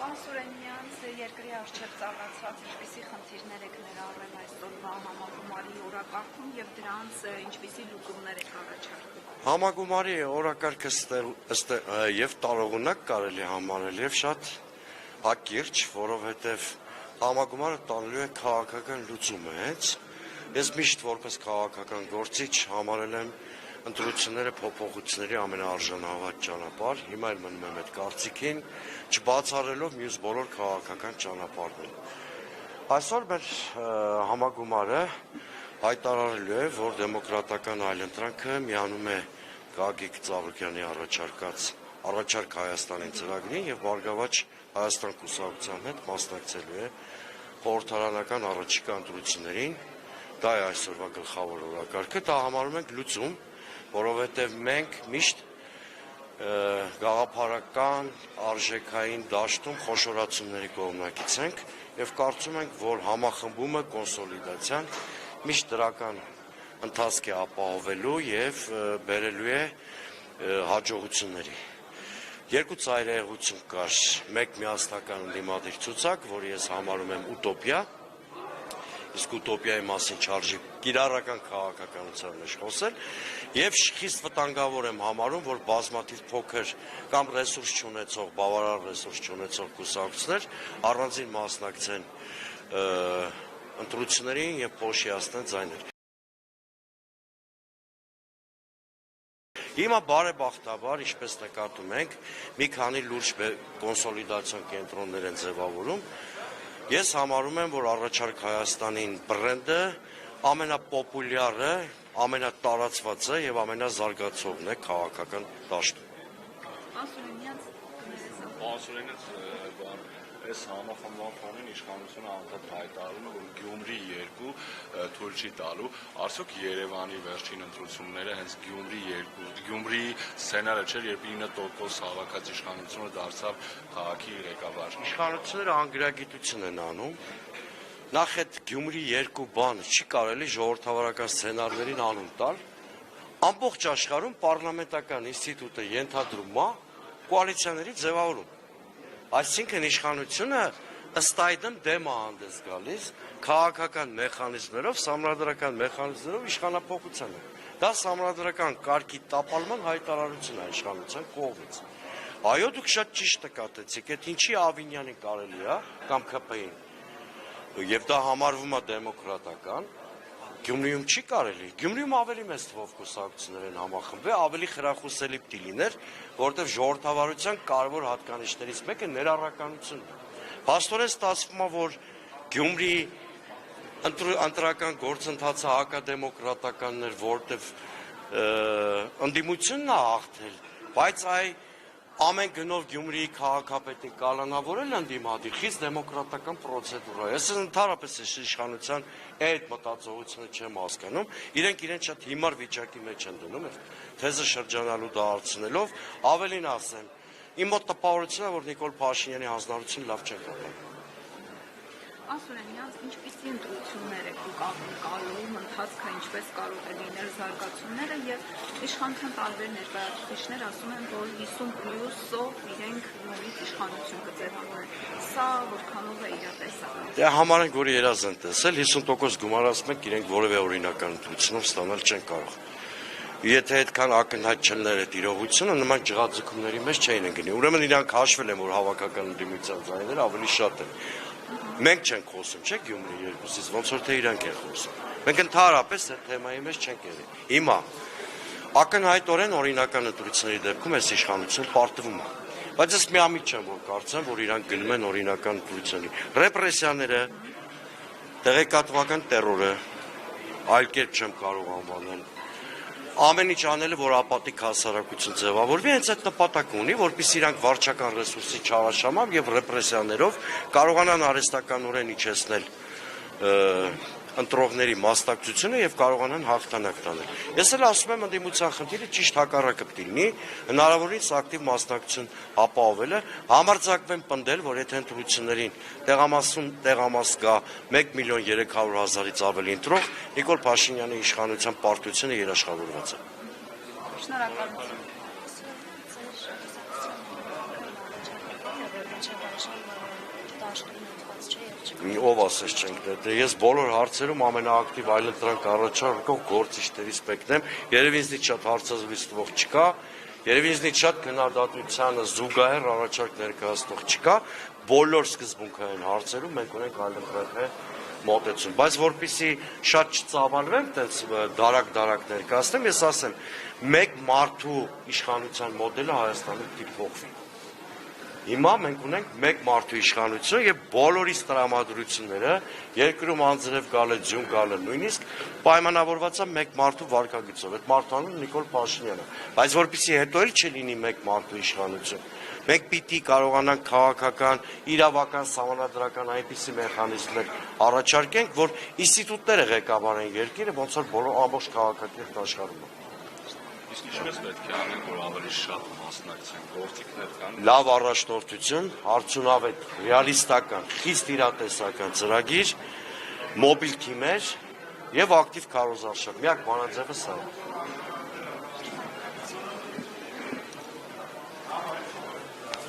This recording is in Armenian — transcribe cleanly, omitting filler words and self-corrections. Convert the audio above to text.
Պարոն Սուրենյան, երկրի առջև ծառացած ինչպիսի խնդիրներ եք ներառել այսօրվա համագումարի օրակարգում եւ դրանց ինչպիսի լուծումներ եք առաջարկում։ Համագումարի օրակարգը եւ տարողունակ կարելի համարել եւ շատ հակիրճ, որովհետեւ համագումարը տանելու է քաղաքական լուծումը հենց։ Ես միշտ որպես քաղաքական գործիչ համարել եմ ընտրությունները փոփոխությունների ամենաարժանավատ ճանապարհ, հիմա էլ մնում եմ այդ կարծիքին, չբացառելով մյուս բոլոր քաղաքական ճանապարհները։ Այսօր մեր համագումարը հայտարարելու է, որ դեմոկրատական այլընտրանքը միանում է Գագիկ Ծառուկյանի առաջարկ Հայաստանի ծրագրին եւ Բարգավաճ Հայաստան կուսակցության հետ մասնակցելու է խորհրդարանական առաջիկա ընտրություններին։ Դա է այսօրվա գլխավոր օրակարգը, դա համարում ենք լուծում, որովհետև մենք միշտ գաղափարական, արժեքային դաշտում խոշորացումների կողմնակից ենք եւ կարծում ենք, որ համախմբումը, կոնսոլիդացիան միշտ դրական ընթացք է ապահովելու եւ բերելու է հաջողությունների։ Երկու ծայրահեղություն կար, մեկ միասնական ընդդիմադիր ցուցակ, որը ես համարում եմ ուտոպիա, իսկ ուտոպիայի մասին չարժի կիրառական քաղաքականության մեջ խոսել, եւ խիստ վտանգավոր եմ համարում, որ բազմաթիվ փոքր կամ ռեսուրս չունեցող, բավարար ռեսուրս չունեցող կուսակցություններ առանձին մասնակցեն ընտրություններին եւ փոշիացնեն ձայներ։ Հիմա բարեբախտաբար, ինչպես նկատում ենք, մի քանի լուրջ կոնսոլիդացիոն կենտրոններ են ձևավորում։ Ես համարում եմ, որ առաջարկ Հայաստանին բրենդը ամենապոպուլյարը, ամենատարածվածը եւ ամենազարգացողն է քաղաքական դաշտում։ Այս համախմբման ֆոնին իշխանությունը անդադ հայտարարում է, որ Գյումրի 2 թույլ չի տալու, արդյոք Երևանի վերջին ընտրությունները հենց Գյումրի սցենարը չէր, երբ 9% հավաքած իշխանությունը դարձավ քաղաքի ղեկավար։ Իշխանությունները անգրագիտություն են անում, նախ այդ Գյումրի 2 բանը չի կարելի ժողովրդավարական սցենարներին անուն տալ, ամբողջ աշխարհում պարլամենտական ինստիտուտը ենթադրում է կոալիցիաների ձևավորում։ Այսինքն իշխանությունը ըստ այդմ դեմ է հանդես գալիս քաղաքական մեխանիզմներով, սահմանադրական մեխանիզմներով իշխանափոխությանը։ Դա սահմանադրական կարգի տապալման հայտարարություն է իշխանության կողմից։ Այո, դուք շատ ճիշտ նկատեցիք, այդ ինչի Ավինյանին կարելի է կամ ԿՊ-ին, եւ դա համարվում է դեմոկրատական, Գյումրիում չի կարելի։ Գյումրիում ավելի մեծ թվով կուսակցություններ են համախմբվել, ավելի խրախուսելի պիտի լիներ, որովհետև ժողովրդավարության կարևոր հատկանիշներից մեկը ներառականությունն է։ Փաստորեն ստացվում է, որ Գյումրի ընտրական գործընթացը հակադեմոկրատականն էր, որովհետև ընդդիմությունն է հաղթել, բայց ամեն գնով Գյումրիի քաղաքապետին կալանավորել ընդդիմադիր խիստ դեմոկրատական պրոցեդուրա։ Ես ընդհանրապես իշխանության այդ մտածողությունը չեմ հասկանում, իրենք շատ հիմար վիճակի մեջ են դնում, թեզը շրջանալու դարձնելով, ավելին ասեմ, իմ մոտ տպավորությունն է, որ Նիկոլ Փաշինյանի հանձնարարությունը լավ չեն կապել։ Ասուրենյան, ինչպիսի ընտրություններ եք դուք ակնկալում, ընթացքը ինչպես կարող է լինել զարգացումները եւ իշխանության տարբեր ներկայացուցիչներ ասում են, որ 50+-ով իրենք նորից իշխանություն կձևավորեն։ Սա որքանով է իրատեսական։ Դե համարենք, որ երազ են տեսել, 50% գումարած մենք իրենք որևէ օրինական ընտրությունով ստանալ չեն կարող։ Եթե այդքան ակնհայտ չլներ այդ իրողությունը, նման ջղաձգումների մեջ չէին ընկնի։ Ուրեմն իրանք հաշվել են, որ հավաքական ընդդիմության ձայները ավելի շատ են։ Մենք չենք խոսում, չէ՞ Գյումրի 2-ից, ոնց որ թե իրանք են խոսում։ Մենք ընդհանրապես այդ թեմայի մեջ չենք եղել։ Հիմա ակնհայտորեն օրինական ընտրությունների դեպքում այս իշխանությունը պարտվում է։ Բայց ես միամիտ չեմ, որ կարծեմ, որ իրանք գնում են օրինական ընտրությունների։ Ռեպրեսիաները, տեղեկատվական տերորը, այլ կերպ չեմ կարող անվանել։ Ամեն ինչ անելը, որ ապատիկ հասարակություն ձևավորվի, հենց այդ նպատակը ունի, որպեսզի իրանք վարչական ռեսուրսի չարաշամամբ եւ ռեպրեսիաներով կարողանան արհեստականորեն իջեցնել ընտրողների մասնակցությունը եւ կարողանան հաղթանակ տանել։ Ես էլ ասում եմ, ընդդիմության խնդիրը ճիշտ հակառակը պետք է լինի, հնարավորինս ակտիվ մասնակցություն ապահովելը, համարձակվեն պնդել, որ եթե ընտրություններին տեղամաս գա 1,300,000-ից ավելի ընտրող, Նիկոլ Փաշինյանի իշխանության պարտությունը երաշխավորված է։ Շնորհակալություն։ առաջավայրում դաշտում ընդված չէ եւ չկա։ Ով ասես չենք դե ես բոլոր հարցերում ամենաակտիվ այլընտրանք առաջարկող գործիչներից մեկն եմ, երևի ինձնից շատ հարցազրույց տվող չկա, երևի ինձնից շատ քննադատությանը զուգահեռ առաջարկ ներկայացնող չկա, բոլոր սկզբունքային հարցերում մենք ունենք այլընտրանքային մոտեցում, բայց որպեսզի շատ չծավալվեմ, տենց դարակ ներկայացնեմ, ես ասեմ, մեկ մարդու իշխանության մոդելը Հայաստանում պիտի փոխվի։ Հիմա մենք ունենք մեկ մարդու իշխանություն եւ բոլորիս տրամադրությունները երկրում անձրև գալը, ձյուն գալը նույնիսկ պայմանավորված է մեկ մարդու վարկագծով։ Այդ մարդու անունը Նիկոլ Փաշինյանն է։ Բայց որpիսի հետո էլ չլինի մեկ մարդու իշխանություն, մենք պիտի կարողանանք քաղաքական, իրավական, սահմանադրական այնպիսի մեխանիզմներ առաջարկենք, որ ինստիտուտները ղեկավարեն երկիրը, ոնց որ բոլոր ամբողջ քաղաքակիրթ աշխարհում։ Իսկ ինչպես պետք է անենք, որ ավելի շատ մասնակցեն, գործիքներ կան։ Լավ առաջնորդություն, արդյունավետ, ռեալիստական, խիստ իրատեսական ծրագիր, մոբիլ թիմեր եւ ակտիվ քարոզարշավ։ Միակ բանաձևը սա է։